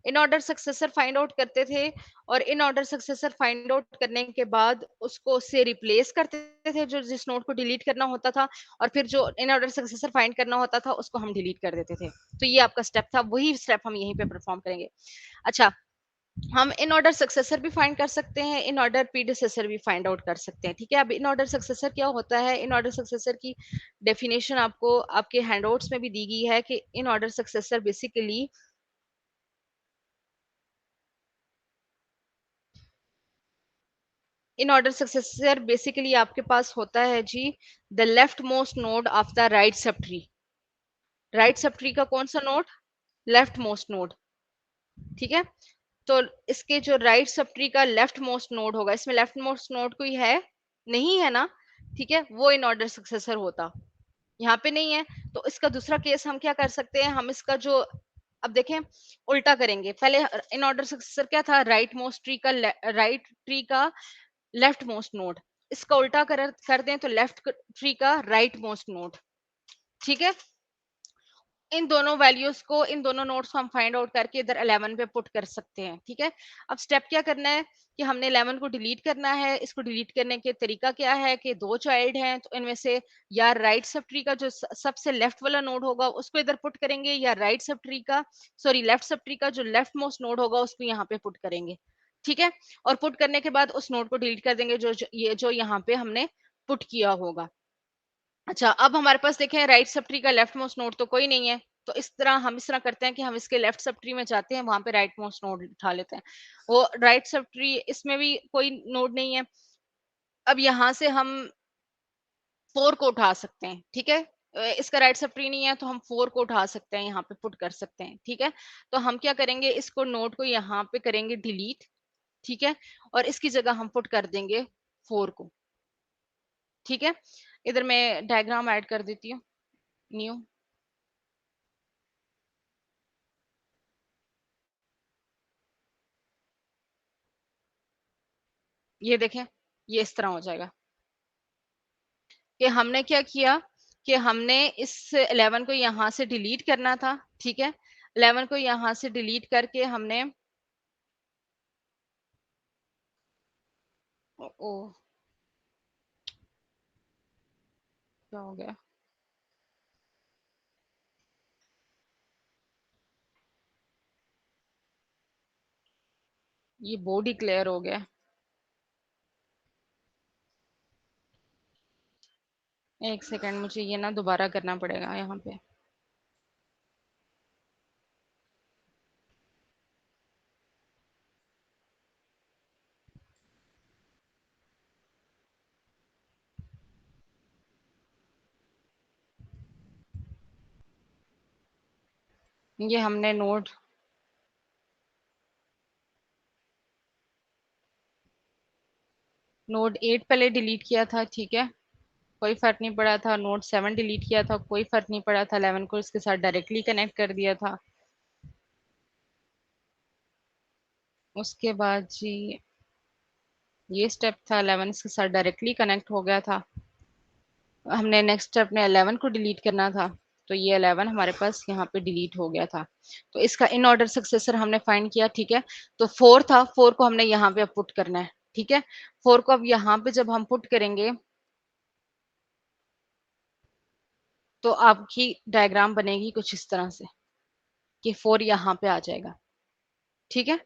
in order successor find out करते थे, और इन ऑर्डर सक्सेसर फाइंड आउट करने के बाद उसको उससे रिप्लेस करते थे जो जिस नोड को डिलीट करना होता था, और फिर जो इन ऑर्डर सक्सेसर फाइंड करना होता था उसको हम डिलीट कर देते थे। तो ये आपका स्टेप था, वही स्टेप हम यहीं पे परफॉर्म करेंगे। अच्छा हम इन ऑर्डर सक्सेसर भी फाइंड कर सकते हैं, इन ऑर्डर प्रीडिसेसर भी फाइंड आउट कर सकते हैं। ठीक है, अब इन ऑर्डर सक्सेसर क्या होता है, इन ऑर्डर सक्सेसर की डेफिनेशन आपको आपके हैंडआउट्स में भी दी गई है कि in order successor basically in order successor basically आपके पास होता है जी the leftmost node of the right subtree. Right subtree का कौन सा नोड? Left most node. ठीक है, तो इसके जो राइट सब ट्री का लेफ्ट मोस्ट नोड होगा, इसमें लेफ्ट मोस्ट नोड कोई है नहीं है ना, ठीक है, वो इन ऑर्डर सक्सेसर होता, यहाँ पे नहीं है। तो इसका दूसरा केस हम क्या कर सकते हैं, हम इसका जो अब देखें उल्टा करेंगे। पहले इन ऑर्डर सक्सेसर क्या था, राइट मोस्ट ट्री का राइट ट्री का लेफ्ट मोस्ट नोड, इसका उल्टा कर दें तो लेफ्ट ट्री का राइट मोस्ट नोड। ठीक है, इन दोनों वैल्यूज को, इन दोनों नोड्स को हम फाइंड आउट करके इधर 11 पे पुट कर सकते हैं। ठीक है, अब स्टेप क्या करना है कि हमने 11 को डिलीट करना है। इसको डिलीट करने के तरीका क्या है कि दो चाइल्ड हैं, तो इनमें से या राइट सब ट्री का जो सबसे लेफ्ट वाला नोड होगा उसको इधर पुट करेंगे, या राइट सब ट्री का सॉरी लेफ्ट सब ट्री का जो लेफ्ट मोस्ट नोड होगा उसको यहाँ पे पुट करेंगे। ठीक है, और पुट करने के बाद उस नोड को डिलीट कर देंगे जो यहाँ पे हमने पुट किया होगा। अच्छा, अब हमारे पास देखें राइट सब ट्री का लेफ्ट मोस्ट नोड तो कोई नहीं है, तो इस तरह करते हैं कि हम इसके लेफ्ट सब ट्री में जाते हैं, वहां पे राइट मोस्ट नोड उठा लेते हैं। वो राइट सब ट्री इसमें भी कोई नोड नहीं है। अब यहाँ से हम 4 को उठा सकते हैं। ठीक है, इसका राइट सब ट्री नहीं है तो हम 4 को उठा सकते हैं, यहाँ पे पुट कर सकते हैं। ठीक है, तो हम क्या करेंगे, इसको नोड को यहाँ पे करेंगे डिलीट। ठीक है, और इसकी जगह हम पुट कर देंगे 4 को। ठीक है, इधर मैं डायग्राम ऐड कर देती हूँ न्यू। ये देखें, ये इस तरह हो जाएगा कि हमने क्या किया कि हमने इस 11 को यहाँ से डिलीट करना था। ठीक है, 11 को यहाँ से डिलीट करके हमने ओ क्या हो गया, ये बोर्ड ही क्लियर हो गया। एक सेकंड, मुझे ये ना दोबारा करना पड़ेगा यहाँ पे। ये हमने नोड नोड 8 पहले डिलीट किया था। ठीक है, कोई फर्क नहीं पड़ा था। नोड 7 डिलीट किया था, कोई फर्क नहीं पड़ा था। 11 को इसके साथ डायरेक्टली कनेक्ट कर दिया था। उसके बाद जी ये स्टेप था, 11 इसके साथ डायरेक्टली कनेक्ट हो गया था। हमने नेक्स्ट स्टेप में 11 को डिलीट करना था, तो ये 11 हमारे पास यहाँ पे डिलीट हो गया था। तो इसका इन ऑर्डर सक्सेसर हमने फाइंड किया। ठीक है, तो 4 था, 4 को हमने यहाँ पे अब पुट करना है। ठीक है, 4 को अब यहाँ पे जब हम पुट करेंगे तो आपकी डायग्राम बनेगी कुछ इस तरह से कि 4 यहाँ पे आ जाएगा। ठीक है,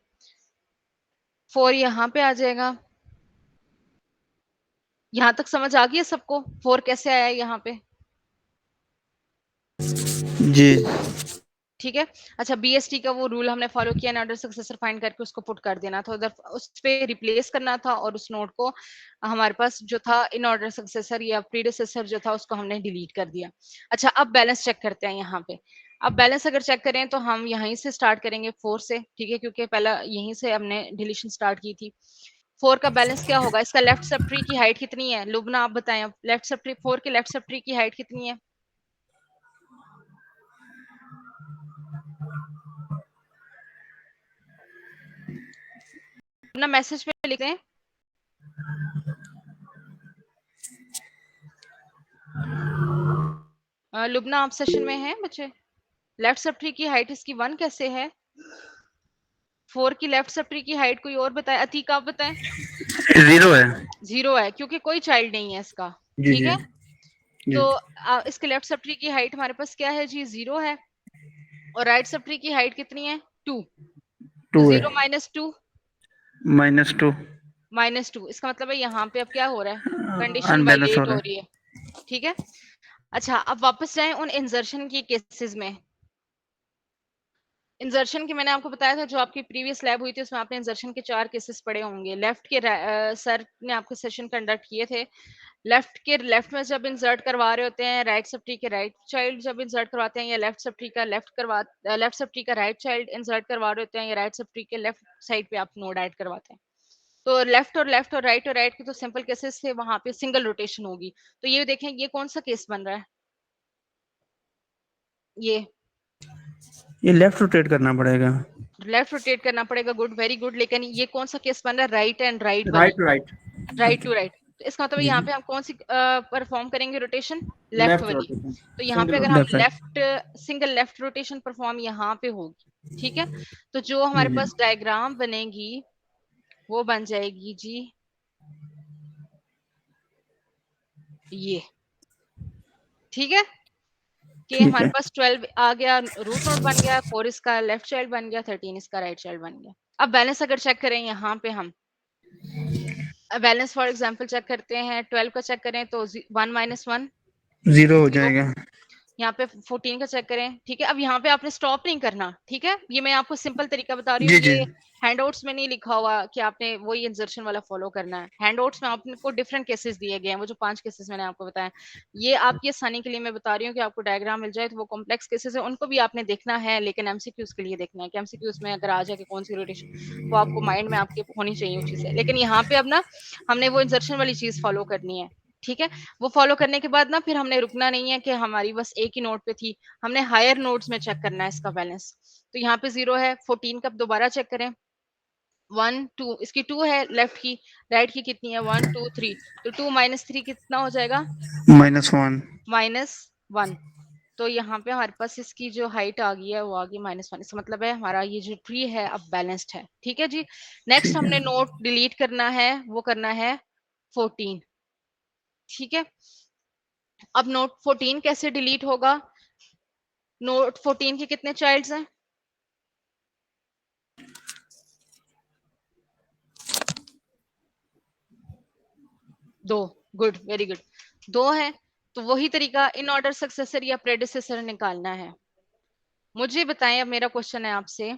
4 यहाँ पे आ जाएगा। यहाँ तक समझ आ गई है सबको 4 कैसे आया यहाँ पे? जी। ठीक है, अच्छा, बीएसटी का वो रूल हमने फॉलो किया, इन ऑर्डर सक्सेसर फाइंड करके उसको पुट कर देना था उधर, उस पे रिप्लेस करना था, और उस नोड को हमारे पास जो था इन ऑर्डर सक्सेसर या प्रीडिसेसर जो था उसको हमने डिलीट कर दिया। अच्छा, अब बैलेंस चेक करते हैं यहाँ पे। अब बैलेंस अगर चेक करें तो हम यहीं से स्टार्ट करेंगे 4 से। ठीक है, क्योंकि पहला यहीं से हमने डिलीशन स्टार्ट की थी। 4 का बैलेंस क्या होगा, इसका लेफ्ट सब ट्री की हाइट कितनी है? लुबना आप बताएं, अब लेफ्ट सब ट्री 4 के लेफ्ट सब ट्री की हाइट कितनी है? अपना मैसेज पे लिखते हैं। लुबना आप सेशन में हैं बच्चे? लेफ्ट सब ट्री की हाइट इसकी 1 कैसे है? 4 की लेफ्ट सब ट्री की हाइट कोई और बताए? अतीक आप बताएं। 0 है। 0 है, क्योंकि कोई चाइल्ड नहीं है इसका। जी ठीक जी है, जी। तो इसके लेफ्ट सब ट्री की हाइट हमारे पास क्या है जी? 0 है। और राइट सब ट्री की हाइट कितनी है? 2। 2 है, 0 -2 -2 -2, इसका मतलब है यहाँ पे अब क्या हो रहा है, कंडीशन अनबैलेंस हो वायलेट रहा हो है। रही है, ठीक है। अच्छा, अब वापस जाएं उन इंसर्शन की केसेस में। इंसर्शन की मैंने आपको बताया था, जो आपकी प्रीवियस लैब हुई थी उसमें आपने इंसर्शन के 4 केसेस पढ़े होंगे। लेफ्ट के सर ने आपके सेशन कंडक्ट किए थे। लेफ्ट में जब इंसर्ट करवा रहे होते हैं राइट सब ट्री के राइट चाइल्ड जब इंसर्ट करवाते हैं, या लेफ्ट सब ट्री का लेफ्ट सब ट्री का राइट चाइल्ड इंसर्ट करवा रहे होते हैं, या राइट सब ट्री के लेफ्ट साइड पे आप नोड ऐड करवाते हैं। तो लेफ्ट और राइट के तो सिंपल केसेस थे, वहां पे सिंगल रोटेशन होगी। तो ये देखें, ये कौन सा केस बन रहा है, ये लेफ्ट रोटेट करना पड़ेगा। लेफ्ट रोटेट करना पड़ेगा, गुड, वेरी गुड। लेकिन ये कौन सा केस बन रहा है, राइट एंड राइट वाला, राइट राइट टू राइट। तो इसका मतलब जी यहाँ जी, पे हम कौन सी परफॉर्म करेंगे रोटेशन, लेफ्ट लेफ्ट वाली। रोटेशन, तो यहाँ सिंगल पे अगर हम left rotation. Side. Single left rotation perform यहाँ पे होगी, ठीक है। तो जो जी हमारे जी, पास डायग्राम बनेगी वो बन जाएगी जी ये, ठीक है। कि ठीक हमारे है, पास 12 आ गया, रूट नोड बन गया, 4 इसका लेफ्ट चाइल्ड बन गया, 13 इसका राइट चाइल्ड बन गया। अब बैलेंस अगर चेक करें यहाँ पे हम बैलेंस फॉर एग्जांपल चेक करते हैं, 12 का चेक करें तो 1 -1 0 हो 0। जाएगा। यहाँ पे 14 का चेक करें, ठीक है। अब यहाँ पे आपने स्टॉप नहीं करना, ठीक है। ये मैं आपको सिंपल तरीका बता रही हूँ, जी जी, ये हैंडआउट्स में नहीं लिखा हुआ कि आपने वही इंसर्शन वाला फॉलो करना है। हैंडआउट्स में आपको डिफरेंट केसेस दिए गए हैं, वो जो 5 केसेस मैंने आपको बताया, ये आपकी आसानी के लिए मैं बता रही हूँ कि आपको डायग्राम मिल जाए। तो वो कॉम्प्लेक्स केसेस है, उनको भी आपने देखना है, लेकिन एमसीक्यूज के लिए देखना है कि एमसीक्यूज में अगर आ जाए कि कौन सी रोटेशन, वो आपको माइंड में आपके होनी चाहिए वो चीजें। लेकिन यहाँ पे अब ना हमने वो इंसर्शन वाली चीज फॉलो करनी है, ठीक है। वो फॉलो करने के बाद ना फिर हमने रुकना नहीं है कि हमारी बस एक ही नोड पे थी, हमने हायर नोड्स में चेक करना है इसका बैलेंस। तो यहाँ पे 0 है, 14 का दोबारा चेक करें, 1 2 इसकी 2 है लेफ्ट की, राइट की कितनी है 1 2 3। तो 2 -3 कितना हो जाएगा, -1। -1। तो यहाँ पे हमारे पास इसकी जो हाइट आ गई है वो आ गई -1। इसका मतलब है हमारा ये जो ट्री है अब बैलेंस्ड है, ठीक है जी। नेक्स्ट ठीक है, हमने नोड डिलीट करना है, वो करना है 14, ठीक है। अब नोड 14 कैसे डिलीट होगा, नोड 14 के कितने चाइल्ड्स हैं, 2, गुड, वेरी गुड, 2 है। तो वही तरीका इन ऑर्डर सक्सेसर या प्रेडिसेसर निकालना है। मुझे बताएं, अब मेरा क्वेश्चन है आपसे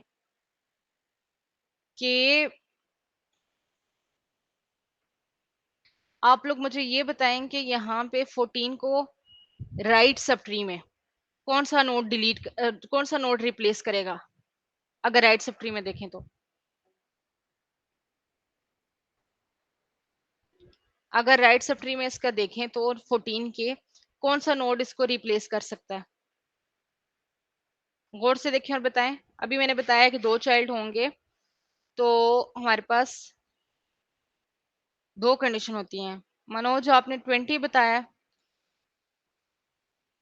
कि आप लोग मुझे ये बताएं कि यहाँ पे 14 को राइट सब ट्री में कौन सा नोड कौन सा नोड रिप्लेस करेगा, अगर राइट सब ट्री में देखें तो। अगर राइट सब ट्री में इसका देखें तो 14 के कौन सा नोड इसको रिप्लेस कर सकता है, गौर से देखें और बताएं। अभी मैंने बताया कि 2 चाइल्ड होंगे, तो हमारे पास 2 कंडीशन होती हैं। मनोज, आपने 20 बताया,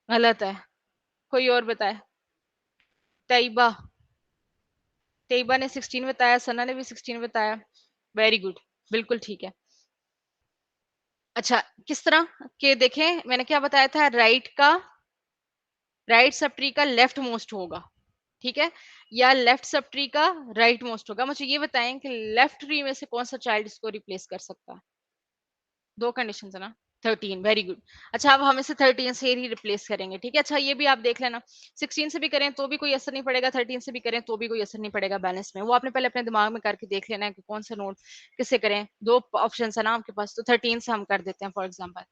गलत है, कोई और बताए। तैयबा तैयबा ने 16 बताया, सना ने भी 16 बताया, वेरी गुड, बिल्कुल ठीक है। अच्छा, किस तरह के देखें, मैंने क्या बताया था, राइट सब ट्री का लेफ्ट मोस्ट होगा, ठीक है, या लेफ्ट सब ट्री का राइट मोस्ट होगा। मुझे ये बताएं कि लेफ्ट ट्री में से कौन सा चाइल्ड इसको रिप्लेस कर सकता है। 2 कंडीशन है ना, 13, वेरी गुड। अच्छा, अब हम इसे 13 से ही रिप्लेस करेंगे, ठीक है। अच्छा, ये भी आप देख लेना, 16 से भी करें तो भी कोई असर नहीं पड़ेगा, 13 से भी करें तो भी कोई असर नहीं पड़ेगा बैलेंस में। वो आपने पहले अपने दिमाग में करके देख लेना है कि कौन सा नोड किससे करें। 2 ऑप्शन है ना आपके पास, तो 13 से हम कर देते हैं फॉर एग्जाम्पल।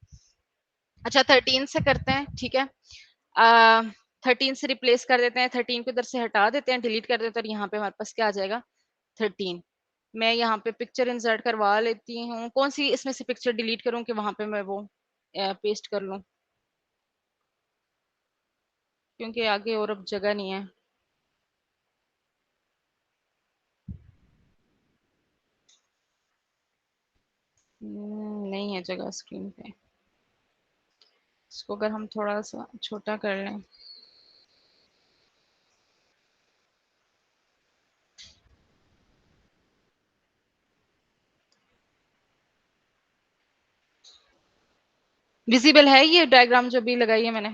अच्छा, 13 से करते हैं, ठीक है। 13 से रिप्लेस कर देते हैं, 13 को इधर से हटा देते हैं, डिलीट कर देते हैं, और यहाँ पे हमारे पास क्या आ जाएगा, 13। मैं यहाँ पे पिक्चर इंसर्ट करवा लेती हूँ, कौन सी इसमें से पिक्चर डिलीट करूँ कि वहां पे मैं वो पेस्ट कर लूँ, क्योंकि आगे और अब जगह नहीं है। नहीं है जगह स्क्रीन पे, इसको अगर हम थोड़ा सा छोटा कर लें। विजिबल है ये डायग्राम जो भी लगाई है मैंने,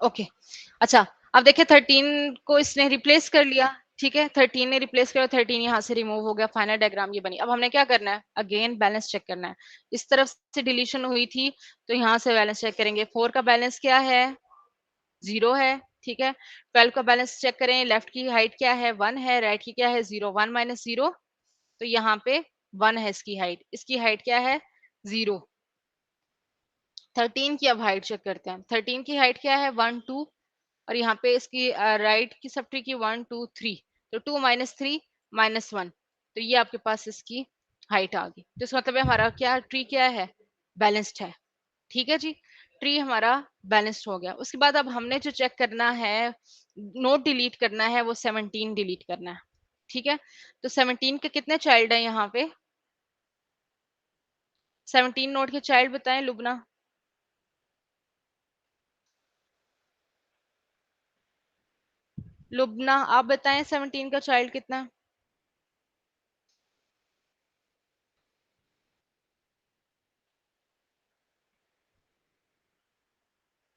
ओके। अच्छा, अब देखिए 13 को इसने रिप्लेस कर लिया, ठीक है, 13 ने रिप्लेस किया, 13 यहाँ से रिमूव हो गया, फाइनल डायग्राम ये बनी। अब हमने क्या करना है, अगेन बैलेंस चेक करना है। इस तरफ से डिलीशन हुई थी तो यहाँ से बैलेंस चेक करेंगे। 4 का बैलेंस क्या है, 0 है, ठीक है। 12 का बैलेंस चेक करें, लेफ्ट की हाइट क्या है, 1 है, राइट की क्या है, 0, 1 माइनस 0, तो यहाँ पे 1 है इसकी हाइट, इसकी हाइट क्या है, 0। 13 की अब हाइट चेक करते हैं, 13 की हाइट क्या है, 1 2, और यहाँ पे इसकी राइट की सब ट्री की 1 2 3, तो 2 माइनस 3 माइनस 1, तो ये आपके पास इसकी हाइट आ गई। तो इसका मतलब है हमारा क्या ट्री क्या है, बैलेंस्ड है, ठीक है जी। ट्री हमारा बैलेंस्ड हो गया। उसके बाद अब हमने जो चेक करना है, नोट डिलीट करना है, वो 17 डिलीट करना है, ठीक है। तो 17 के कितने चाइल्ड है यहाँ पे, 17 नोट के चाइल्ड बताएं लुबना। लुबना आप बताएं 17 का चाइल्ड कितना है?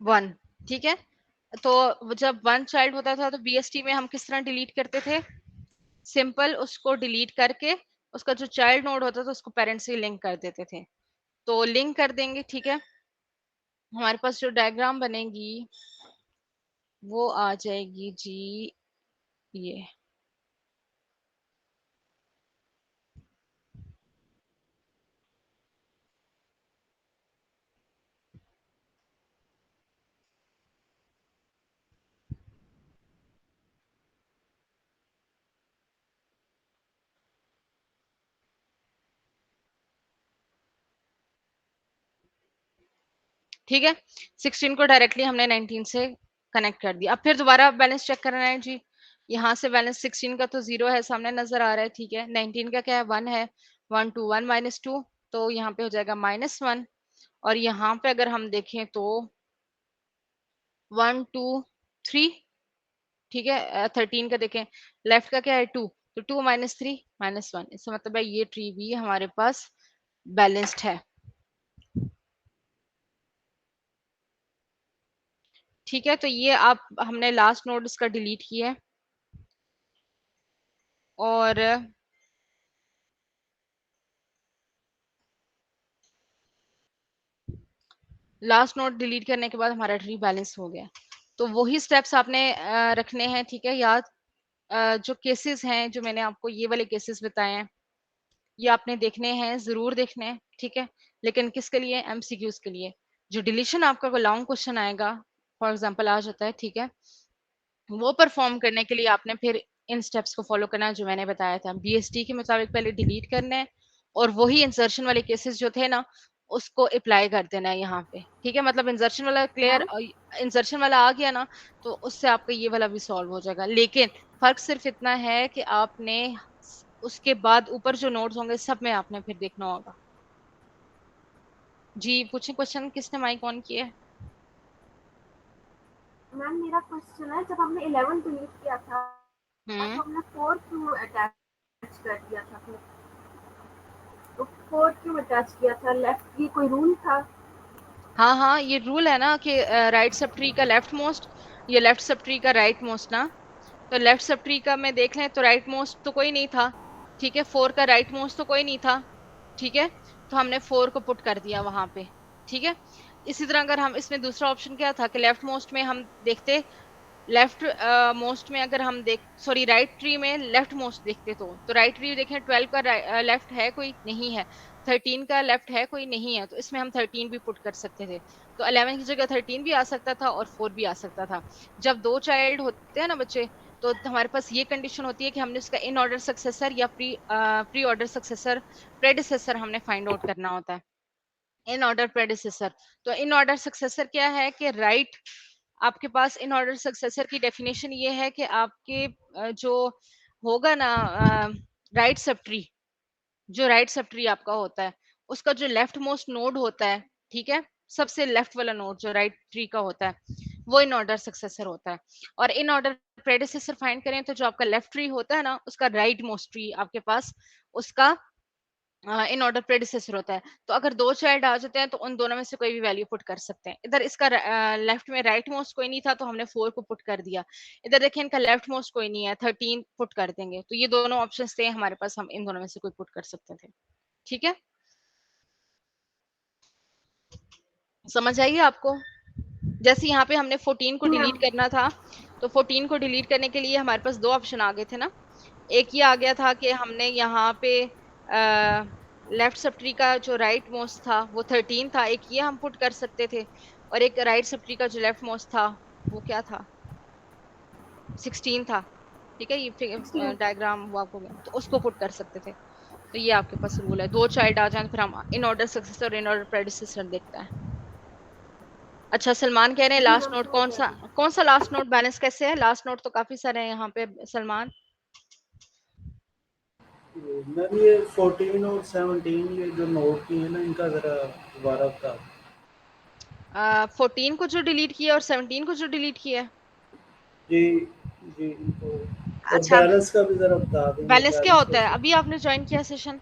1, ठीक है। तो जब 1 चाइल्ड होता था तो बीएसटी में हम किस तरह डिलीट करते थे, सिंपल उसको डिलीट करके उसका जो चाइल्ड नोड होता था उसको पेरेंट से लिंक कर देते थे। तो लिंक कर देंगे, ठीक है। हमारे पास जो डायग्राम बनेगी वो आ जाएगी जी ये, ठीक है। 16 को डायरेक्टली हमने 19 से कनेक्ट कर दिया। अब फिर दोबारा बैलेंस चेक करना है जी। यहाँ से बैलेंस 16 का तो 0 है, सामने नजर आ रहा है, ठीक है। 19 का क्या है, 1 है, 1 2 1 माइनस 2, तो यहाँ पे हो जाएगा -1। और यहाँ पे अगर हम देखें तो 1 2 3, ठीक है। 13 का देखें, लेफ्ट का क्या है 2, तो 2 माइनस 3 -1, इसका मतलब है ये ट्री भी हमारे पास बैलेंस्ड है, ठीक है। तो ये आप हमने लास्ट नोड इसका डिलीट किया है। और लास्ट नोड डिलीट करने के बाद हमारा ट्री बैलेंस हो गया। तो वही स्टेप्स आपने रखने हैं, ठीक है, याद। जो केसेस हैं, जो मैंने आपको ये वाले केसेस बताए हैं, ये आपने देखने हैं, जरूर देखने हैं, ठीक है। लेकिन किसके लिए, एमसीक्यूज के लिए। जो डिलीशन आपका कोई लॉन्ग क्वेश्चन आएगा, फॉर एग्जांपल आ जाता है, ठीक है, वो परफॉर्म करने के लिए आपने फिर इन स्टेप्स को फॉलो करना है जो मैंने बताया था। बीएसटी के मुताबिक पहले डिलीट करना है, और वही इंसर्शन वाले केसेस जो थे ना, उसको अप्लाई कर देना है यहाँ पे, ठीक है। मतलब इंसर्शन वाला क्लियर, इंसर्शन वाला आ गया ना, तो उससे आपका ये वाला भी सॉल्व हो जाएगा। लेकिन फर्क सिर्फ इतना है कि आपने उसके बाद ऊपर जो नोट्स होंगे सब में आपने फिर देखना होगा। जी पूछे क्वेश्चन, किसने माइक ऑन किया है? मैम मेरा क्वेश्चन है, जब हमने 11 डिलीट किया था तो हमने 4 क्यों अटैच कर दिया था फिर? तो 4 क्यों अटैच किया था, लेफ्ट की कोई रूल था? हाँ हाँ, ये रूल है ना कि राइट सब ट्री का लेफ्ट मोस्ट, ये लेफ्ट सब ट्री का राइट मोस्ट ना। तो लेफ्ट सब ट्री का में देख लें तो राइट मोस्ट तो कोई नहीं था, ठीक है। 4 का राइट मोस्ट तो कोई नहीं था, ठीक है। तो हमने 4 को पुट कर दिया वहां पे, ठीक है। इसी तरह अगर हम इसमें दूसरा ऑप्शन क्या था कि लेफ्ट मोस्ट में हम देखते, लेफ्ट मोस्ट में अगर हम देख, सॉरी राइट ट्री में लेफ्ट मोस्ट देखते, तो राइट ट्री देखें, 12 का लेफ्ट है कोई, नहीं है। 13 का लेफ्ट है कोई, नहीं है। तो इसमें हम 13 भी पुट कर सकते थे। तो 11 की जगह 13 भी आ सकता था और 4 भी आ सकता था। जब 2 चाइल्ड होते हैं ना बच्चे, तो हमारे पास ये कंडीशन होती है कि हमने उसका इन ऑर्डर सक्सेसर या प्री ऑर्डर सक्सेसर, प्रेडिसेसर हमने फाइंड आउट करना होता है। इन ऑर्डर प्रेडिसेसर, तो इन ऑर्डर सक्सेसर क्या है कि राइट, आपके पास इन ऑर्डर सक्सेसर की डेफिनेशन ये है कि आपके जो होगा ना राइट सब ट्री, जो राइट सब ट्री आपका होता है, उसका जो लेफ्ट मोस्ट नोड होता है, ठीक है, सबसे लेफ्ट वाला नोड जो राइट ट्री का होता है, वो इन ऑर्डर सक्सेसर होता है। और इन ऑर्डर प्रेडिसेसर फाइंड करें तो जो आपका लेफ्ट ट्री होता है ना, उसका राइट मोस्ट ट्री आपके पास, उसका इन ऑर्डर प्रेडिसेसर होता है। तो अगर 2 चाइल्ड आ जाते हैं तो उन दोनों में से कोई भी वैल्यू पुट कर सकते हैं। इधर इसका लेफ्ट में राइट मोस्ट कोई नहीं था तो हमने 4 को पुट कर दिया। इधर देखिए इनका लेफ्ट मोस्ट कोई नहीं है, 13 पुट कर देंगे। तो ये दोनों ऑप्शंस थे हमारे पास, हम इन दोनों में से कोई पुट कर सकते थे। ठीक है, समझ आई है आपको? जैसे यहाँ पे हमने 14 को डिलीट करना था, तो 14 को डिलीट करने के लिए हमारे पास 2 ऑप्शन आ गए थे ना। एक ये आ गया था कि हमने यहाँ पे लेफ्ट सब ट्री का जो राइट मोस्ट था वो 13 था, एक ये हम पुट कर सकते थे, और एक राइट सब ट्री का जो लेफ्ट मोस्ट था वो क्या था, 16 था। ठीक है, ये डायग्राम वो आपको गया, तो उसको पुट कर सकते थे। तो ये आपके पास रूल है, 2 चाइल्ड आ जाए फिर हम इन ऑर्डर सक्सेसर और इन ऑर्डर प्रेडिसेसर देखता है। अच्छा, सलमान कह रहे हैं लास्ट नोट कौन सा लास्ट नोट बैलेंस कैसे है? लास्ट नोट तो काफी सारे हैं यहाँ पे सलमान। मैम ये 14 और 17 ये जो नोट की है ना, इनका जरा दोबारा बता। 14 को जो डिलीट किया और 17 को जो डिलीट किया। जी जी, तो अच्छा, बैलेंस का भी जरा बता दें। बैलेंस क्या होता है? अभी आपने ज्वाइन किया सेशन?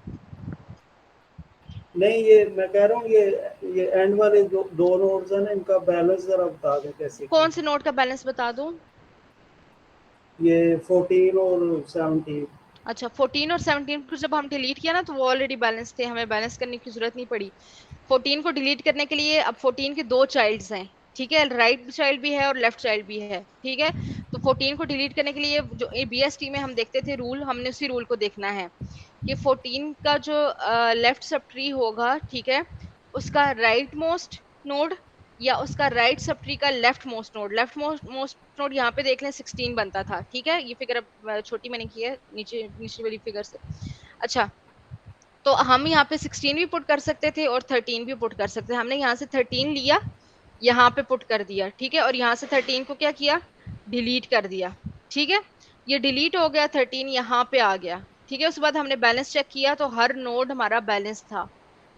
नहीं, ये मैं कह रहा हूँ ये एंड वाले दो नोट्स हैं ना, इनका बैलेंस जरा बता दें कैसे। कौन से नोट का बैलेंस बता दूं? ये 14 और 17। अच्छा, 14 और 17 को जब हम डिलीट किया ना तो वो ऑलरेडी बैलेंस थे, हमें बैलेंस करने की जरूरत नहीं पड़ी। 14 को डिलीट करने के लिए अब 14 के 2 चाइल्ड्स हैं, ठीक है, राइट चाइल्ड भी है और लेफ्ट चाइल्ड भी है। ठीक है, तो 14 को डिलीट करने के लिए जो बीएसटी में हम देखते थे रूल, हमने उसी रूल को देखना है कि 14 का जो लेफ्ट सब ट्री होगा, ठीक है, उसका राइट मोस्ट नोड या उसका राइट सब ट्री का लेफ्ट मोस्ट नोड यहाँ पे देख लें 16 बनता था। ठीक है, ये फिगर अब छोटी मैंने की है नीचे वाली फिगर से। अच्छा, तो हम यहाँ पे 16 भी पुट कर सकते थे और 13 भी पुट कर सकते थे। हमने यहाँ से 13 लिया, यहाँ पे पुट कर दिया, ठीक है, और यहाँ से 13 को क्या किया, डिलीट कर दिया। ठीक है, ये डिलीट हो गया, 13 यहाँ पे आ गया। ठीक है, उसके बाद हमने बैलेंस चेक किया तो हर नोड हमारा बैलेंस था।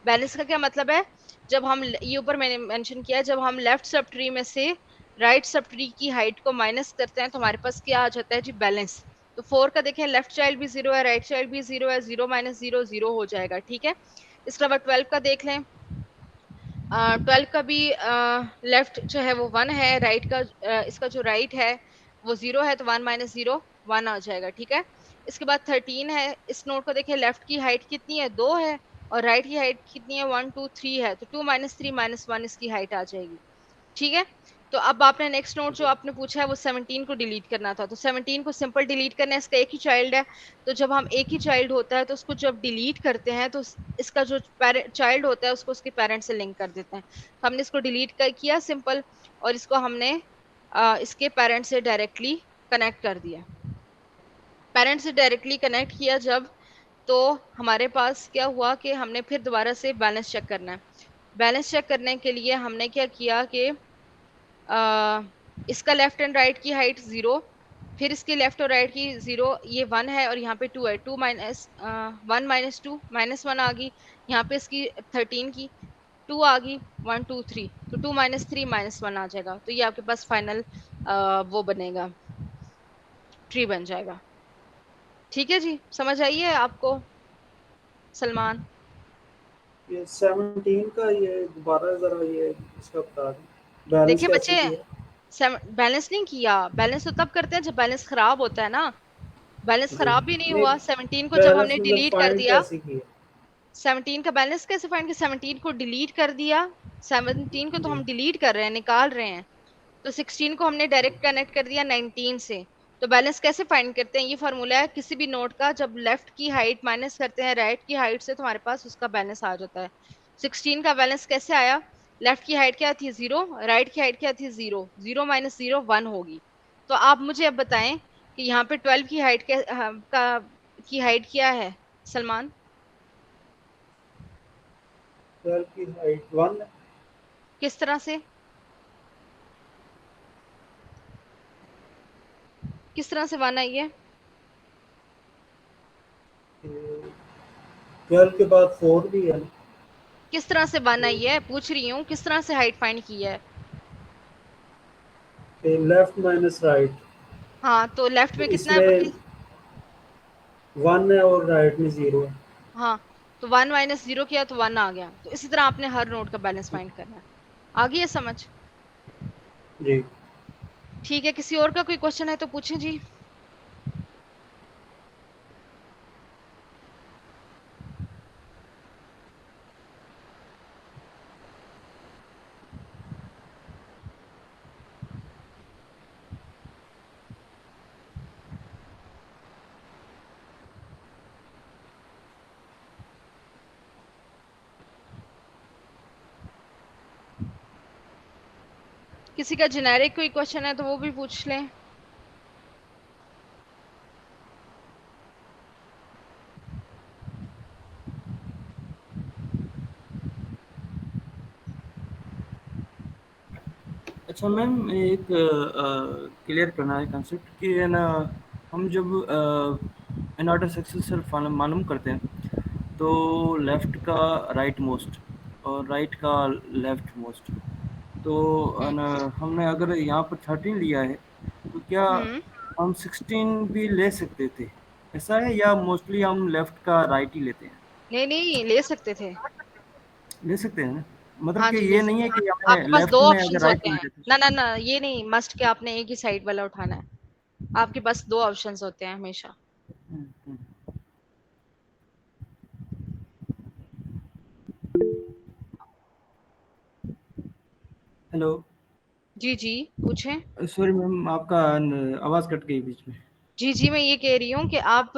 बैलेंस का क्या मतलब है, जब हम ये ऊपर मैंने मेंशन किया, जब हम लेफ्ट सब ट्री में से राइट सब ट्री की हाइट को माइनस करते हैं तो हमारे पास क्या आ जाता है जी, बैलेंस। तो 4 का देखें, लेफ्ट चाइल्ड भी 0 है, राइट चाइल्ड भी 0 है, 0 - 0 0 हो जाएगा। ठीक है, इसके अलावा 12 का देख लें, 12 का भी लेफ्ट जो है वो 1 है, राइट का इसका जो राइट है वो 0 है, तो 1 - 0 1 आ जाएगा। ठीक है, इसके बाद 13 है, इस नोट को देखिए, लेफ्ट की हाइट कितनी है, 2 है, और राइट की हाइट कितनी है, 1 2 3 है, तो 2 - 3 - 1 इसकी हाइट आ जाएगी। ठीक है, तो अब आपने नेक्स्ट नोट जो आपने पूछा है वो 17 को डिलीट करना था, तो 17 को सिंपल डिलीट करना है, इसका एक ही चाइल्ड है। तो जब हम एक ही चाइल्ड होता है तो उसको जब डिलीट करते हैं तो इसका जो चाइल्ड होता है उसको उसके पेरेंट से लिंक कर देते हैं। तो हमने इसको डिलीट किया सिंपल, और इसको हमने इसके पेरेंट से डायरेक्टली कनेक्ट कर दिया। पेरेंट से डायरेक्टली कनेक्ट किया जब, तो हमारे पास क्या हुआ कि हमने फिर दोबारा से बैलेंस चेक करना है। बैलेंस चेक करने के लिए हमने क्या किया कि इसका लेफ्ट एंड राइट की हाइट 0, फिर इसके लेफ्ट और राइट की 0, ये 1 है और यहाँ पे 2 है, 2 - 1 - 2 -1 आ गई, यहाँ पे इसकी 13 की 2 आ गई, 1 2 3, तो 2 - 3 -1 आ जाएगा। तो ये आपके पास फाइनल वो बनेगा, ट्री बन जाएगा। ठीक है जी, समझ आई है आपको सलमान? ये 17 का ये दोबारा जरा ये इसका बता दें, बैलेंस देखिए कैसे बच्चे, किया। बैलेंस नहीं किया, बैलेंस तो तब करते हैं जब बैलेंस खराब होता है ना। बैलेंस खराब भी नहीं हुआ। 17 को जब बैलेंस हमने मतलब डिलीट कर फाइंड दिया, कैसे किया। 17 का बैलेंस कैसे फाइंड किया, 17 को डिलीट कर दिया, 17 को तो जी हम डिलीट कर रहे हैं, निकाल रहे हैं, तो 16 को हमने डायरेक्ट कनेक्ट कर दिया 19 से। तो बैलेंस कैसे फाइंड करते हैं, ये फार्मूला है किसी भी नोट का, जब लेफ्ट की हाइट माइनस करते हैं राइट की हाइट से तो हमारे पास उसका बैलेंस आ जाता है। 16 का बैलेंस कैसे आया, लेफ्ट की हाइट क्या थी 0, राइट की हाइट क्या थी 0, 0 - 0 1 होगी। तो आप मुझे अब बताएं कि यहाँ पे 12 की हाइट की हाइट क्या है सलमान? 12 की हाइट 1 है। किस तरह से, किस तरह से 1 आई है? 12 के बाद 4 भी है। किस तरह से 1 आई है पूछ रही हूँ, किस तरह से हाइट फाइंड की है? लेफ्ट माइनस राइट, हाँ, तो लेफ्ट में कितना है इसमें बच्चे? 1 है और राइट में 0 है। हाँ, तो 1 माइनस 0 किया तो 1 आ गया। तो इसी तरह आपने हर नोड का बैलेंस फाइंड करना है। आ गई है समझ? जी। ठीक है, किसी और का कोई क्वेश्चन है तो पूछें जी। किसी का जेनेरिक कोई क्वेश्चन है तो वो भी पूछ लें। अच्छा मैम, एक क्लियर करना है कंसेप्ट कि है ना, हम जब इन ऑर्डर सक्सेसफुल मालूम करते हैं तो लेफ्ट का राइट मोस्ट और राइट का लेफ्ट मोस्ट, तो है ना, हमने अगर यहाँ पर 13 लिया है तो क्या हम 16 भी ले सकते थे, ऐसा है, या मोस्टली हम लेफ्ट का राइट ही लेते हैं? नहीं नहीं, ले सकते थे। ले सकते हैं ना, मतलब हाँ कि जी, ले ये नहीं सकते है हैं। कि हमें आपके पास दो लेफ्ट में अगर ऑप्शंस राइट होते में हैं। लेते ना ना ना, ये नहीं मस्ट के आपने एक ही साइड वाला उठाना है। आपके पास दो ऑप्शंस होते हैं हमेशा। हैं। हेलो। जी जी, पूछें। सॉरी मैम, आपका आवाज़ कट गई बीच में। जी जी, मैं ये कह रही हूँ कि आप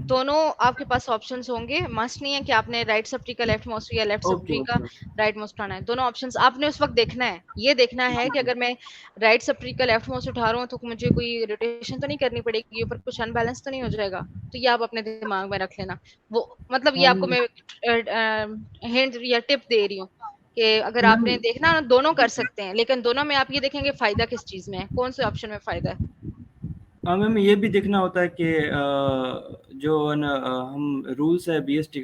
दोनों आपके पास ऑप्शंस होंगे। मस्ट नहीं है कि आपने राइट सब ट्री का लेफ्ट मोस्ट या लेफ्ट सब ओके ट्री का ओके ओके। राइट मोस्ट उठाना है। दोनों ऑप्शंस आपने उस वक्त देखना है। ये देखना है कि अगर मैं राइट सब ट्री का लेफ्ट मोस्ट उठा रहा हूँ तो मुझे कोई रोटेशन तो नहीं करनी पड़ेगी, ऊपर कुछ अनबैलेंस तो नहीं हो जाएगा। तो ये आप अपने दिमाग में रख लेना। वो मतलब ये आपको हम मैं हिंट या टिप दे रही हूँ कि अगर मैम, आपने देखना दोनों कर सकते हैं, लेकिन दोनों में आप ये देखेंगे फायदा किस चीज में है, कौन से ऑप्शन में फायदा है। मैम ये भी देखना होता है कि जो है ना, हम रूल्स है बीएसटी